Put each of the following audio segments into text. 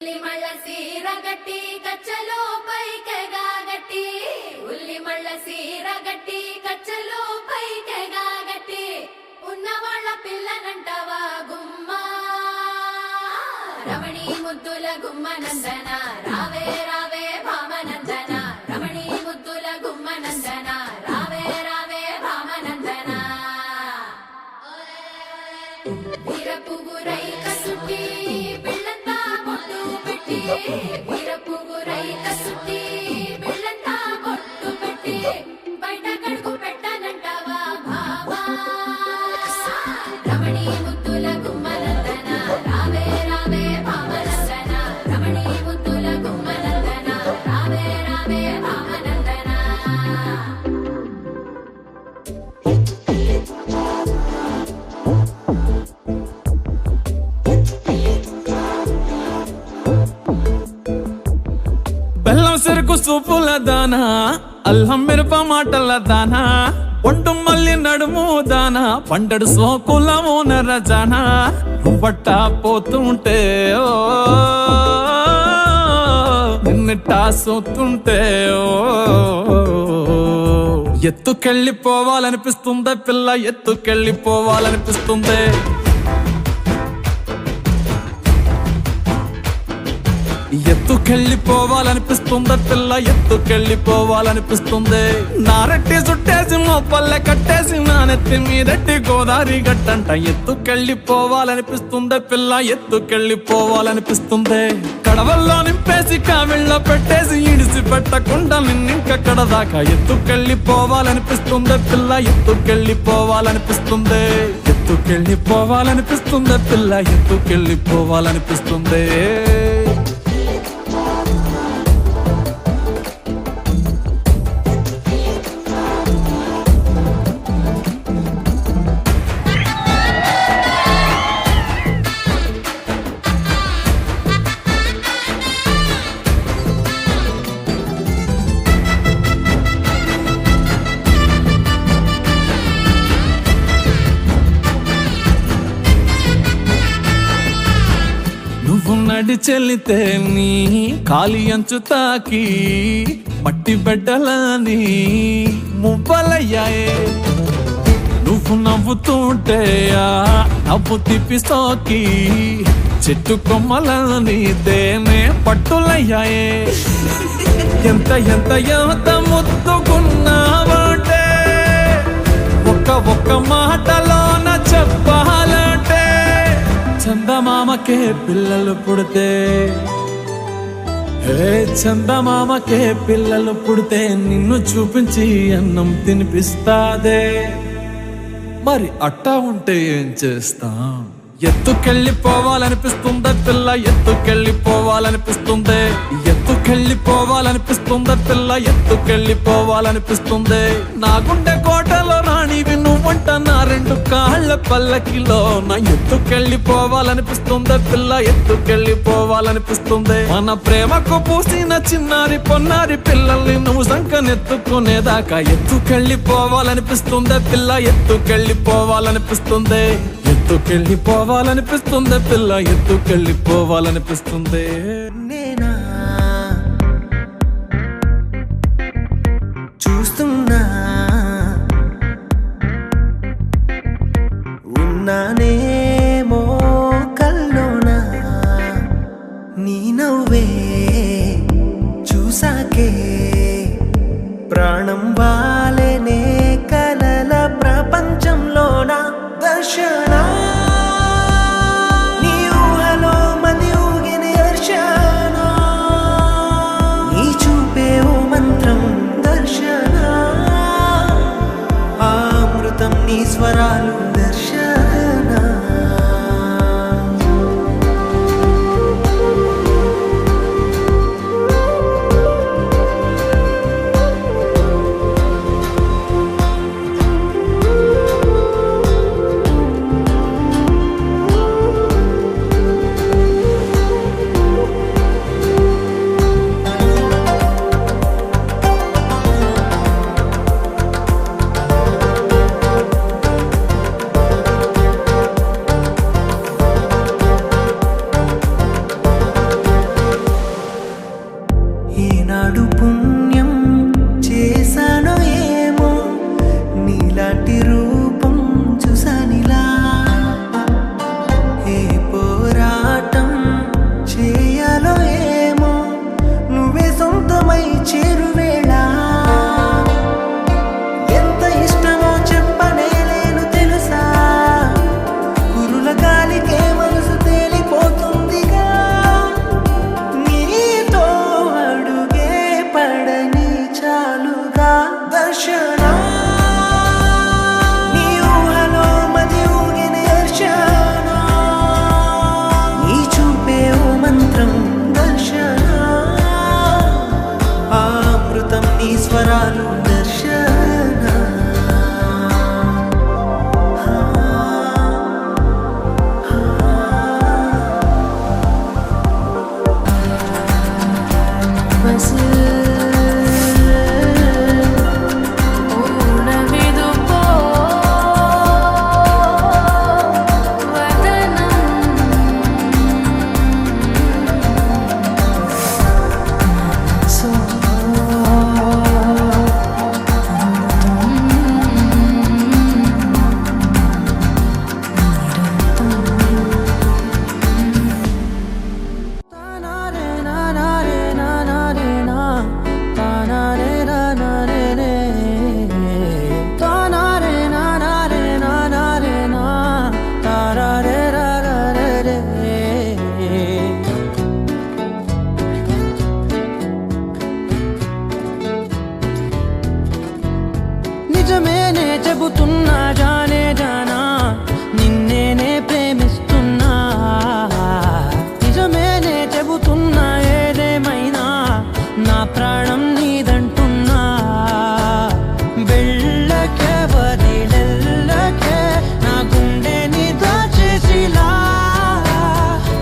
ఉల్లిమళ్ళ సీర గట్టి కచ్చలో పైకెగా గట్టి ఉల్లిమళ్ళ సీర గట్టి కచ్చలో పైకెగా గట్టి ఉన్నవాళ్ళ పిల్లనంటవా గుమ్మ రమణి ముద్దుల గుమ్మ నందన రావే రావే భామనందన రమణి ముద్దుల గుమ్మ నందన రావే రావే భామనందన వీరపుగురై కసుటి పిల్లంతా బొట్టు పెట్టి వీరపుగురై కసుటి పిల్లంతా బొట్టు పెట్టి బయట కడుగు పెట్టనంటావా బాబా రమణి ముద్దుల గుమ్మనందన రావే రావే భామనందన రమణి ముద్దుల గుమ్మనందన రావే రావే భామనందన బెల్లం చెరుకు సూపుల దానా అల్లం మిరప మాటల దానా ఒంటు మల్లి నడుము దానా పండడు సోకులము నరజానా నువ్వట్టా పోతుంటే ఓ నిన్నట్టా సోతుంటే ఓ ఎత్తుకెళ్ళిపోవాలనిపిస్తుందే పిల్ల ఎత్తుకెళ్ళిపోవాలనిపిస్తుందే ఎత్తుకెళ్ళిపోవాలనిపిస్తుంది పిల్ల ఎత్తుకెళ్ళిపోవాలనిపిస్తుంది నారెట్టి చుట్టేసి మోపల్లె కట్టేసి నా నెత్తి మీదట్టి గోదావరి గట్టంట ఎత్తుకెళ్ళిపోవాలనిపిస్తుంది పిల్ల ఎత్తుకెళ్ళిపోవాలనిపిస్తుంది కడవల్లో నింపేసి కావిళ్ళ పెట్టేసి ఇడిసి పెట్టకుండా నిన్నింకక్కడ దాకా ఎత్తుకెళ్ళిపోవాలనిపిస్తుంది పిల్ల ఎత్తుకెళ్ళిపోవాలనిపిస్తుంది ఎత్తుకెళ్ళిపోవాలనిపిస్తుంది పిల్ల ఎత్తుకెళ్ళిపోవాలనిపిస్తుంది నువ్వు నడిచెల్లితే నీ కాలి అంచు తాకి మట్టి బిడ్డలని మువ్వలయ్యాయే నువ్వు నవ్వుతుంటే ఆ నవ్వు తిప్పి సోకి చెట్టు కొమ్మలని తేనె పట్టులయ్యాయే ఎంత ఎంత ఎంత ముద్దుకున్నావంటే ఒక్క మాటలోన చెప్పాలంటే చందమామకే పిల్లలు పుడితే హే చందమామకే పిల్లలు పుడితే నిన్ను చూపించి అన్నం తినిపిస్తాదే మరి అట్టా ఉంటే ఏం చేస్తాం ఎత్తుకెళ్ళిపోవాలనిపిస్తుందే పిల్ల ఎత్తుకెళ్ళిపోవాలనిపిస్తుంది ఎత్తుకెళ్ళిపోవాలనిపిస్తుందే పిల్ల ఎత్తుకెళ్ళిపోవాలనిపిస్తుంది నా గుండె కోటలో రాణివి నువ్వంట నా రెండు కాళ్ళ పల్లకిలో నా ఎత్తుకెళ్ళిపోవాలనిపిస్తుందే పిల్ల ఎత్తుకెళ్ళిపోవాలనిపిస్తుంది మన ప్రేమకు పూసిన చిన్నారి పొన్నారి పిల్లల్ని నువ్వు సంకనెత్తుకునేదాకా ఎత్తుకెళ్ళిపోవాలనిపిస్తుందే పిల్ల ఎత్తుకెళ్ళిపోవాలనిపిస్తుంది ఎత్తుకెళ్ళిపోవాలనిపిస్తుంది పిల్ల ఎత్తుకెళ్ళిపోవాలనిపిస్తుంది నేనా చూస్తున్నా ఉన్నానేమో కల్లోనా నీ నవ్వే చూసాకే ప్రాణం వాలేనే కలల ప్రపంచంలోన దర్శన నీ ఊహలో మది ఊగిన దర్శన నీ చూపే ఓ మంత్రం దర్శన ఆ అమృతం నీ స్వరాలు దర్శన ఏనాడు పుణ్యం చేశానో ఏమో నీలాంటి రూపం చూసానిలా ఏ పోరాటం చేయాలో ఏమో నువ్వే సొంతమై చేరువేళ ఎంత ఇష్టమో చెప్పనేలేను తెలుసా కురుల గాలికే మనసు తేలిపోతుందిగా నీతో అడుగే పడని చాలుగా దర్శన నీ ఊహలో మది ఊగిన దర్శన నీ చూపే ఓ మంత్రం దర్శన ఆ అమృతం నీ స్వరాలు దర్శన బస్ ఊడవిదుకో వదనం సో నిజమేనే చెబుతున్నా జానే జానా నిన్నేనే ప్రేమిస్తున్నా నిజమేనే చెబుతున్నా ఏదేమైనా నా ప్రాణం నీదంటున్నా వెళ్ళకే వదిలెళ్ళకే నా గుండెని దాచేసిలా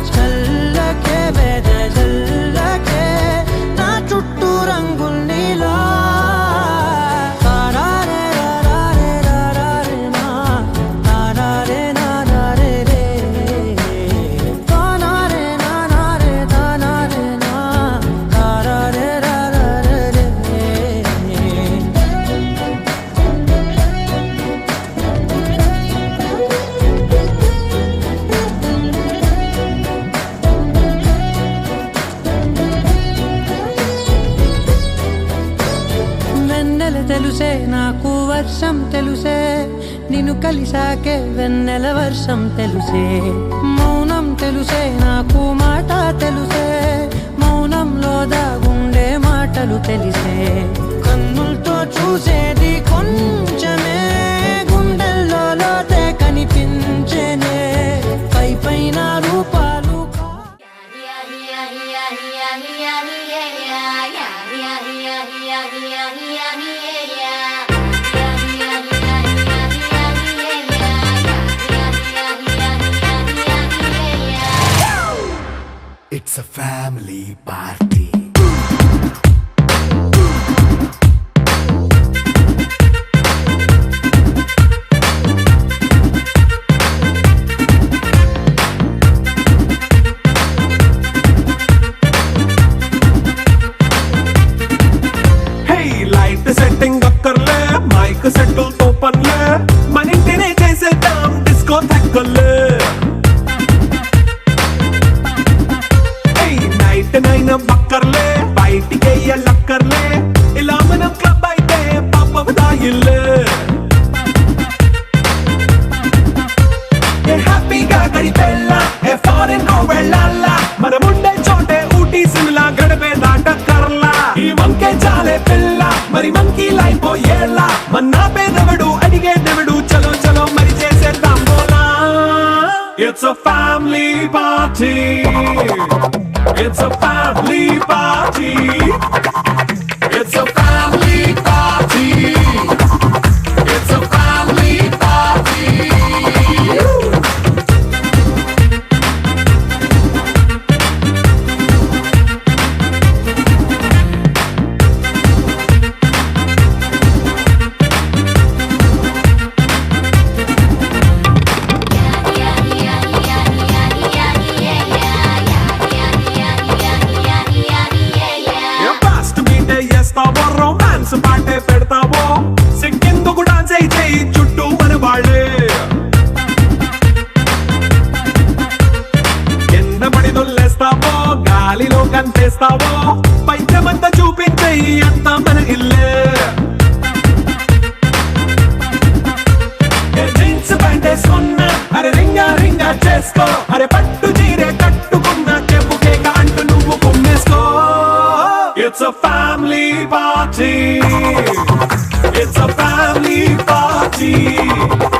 చల్లకే వెదజల్లకే నా చుట్టూ రంగుల్నిలా వెన్నెల తెలుసే నాకు వర్షం తెలుసే నిన్ను కలిసాకే వెన్నెల వర్షం తెలుసే మౌనం తెలుసే నాకు మాట తెలుసే మౌనంలో దాగుండే మాటలు తెలిసే కన్నులతో చూసేది కొంచెమే గుండెల్లో లోతే కనిపించేనే పై పైన రూపాలు It's a family party. Hey, light setting అక్కర్లే మైక్ సెట్టుల్ తో పనిలే మన ఇంటినే చేసేద్దాం డిస్కో థెక్కలే నైట్ నైన్ బక్కర్లే బయటికి లక్కర్లే ఇలా మనం క్లబ్ అయితే పాపం దాయిల్లే ఏ హ్యాపీగా గడిపెళ్ళ ఏ ఫారెన్ వెళ్ళాలా మనముండే చోటే ఊటీ సిమ్లా గడిపే దాటక్కర్లా ఈ వంకే చాలే పిల్ల మరి మంకీ లైఫ్ ఏళ్ళ మన్నా పేదవడు అడిగేదెవడు చలో చలో మరి చేసేద్దాం బోలా It's a family party. It's a family party. It's a family party. It's a family party. Dance పాటే పెడతావో సిక్కిందుకు డాన్స్ అయి చెయ్యి చుట్టూ మన వాళ్ళే కింద పడి దొల్లేస్తావో గాలిలో కంటేస్తావో పైచమంతా చూపించేయి అంతా మన ఇల్లే జీన్స్ ప్యాంట్ వేసుకున్నా అరే రింగా రింగా చేసుకో అరే పట్టు చీరే కట్టుకున్నా చెప్పు కేక అంటూ నువ్వు కుమ్మేసుకో It's a family party. It's a family party.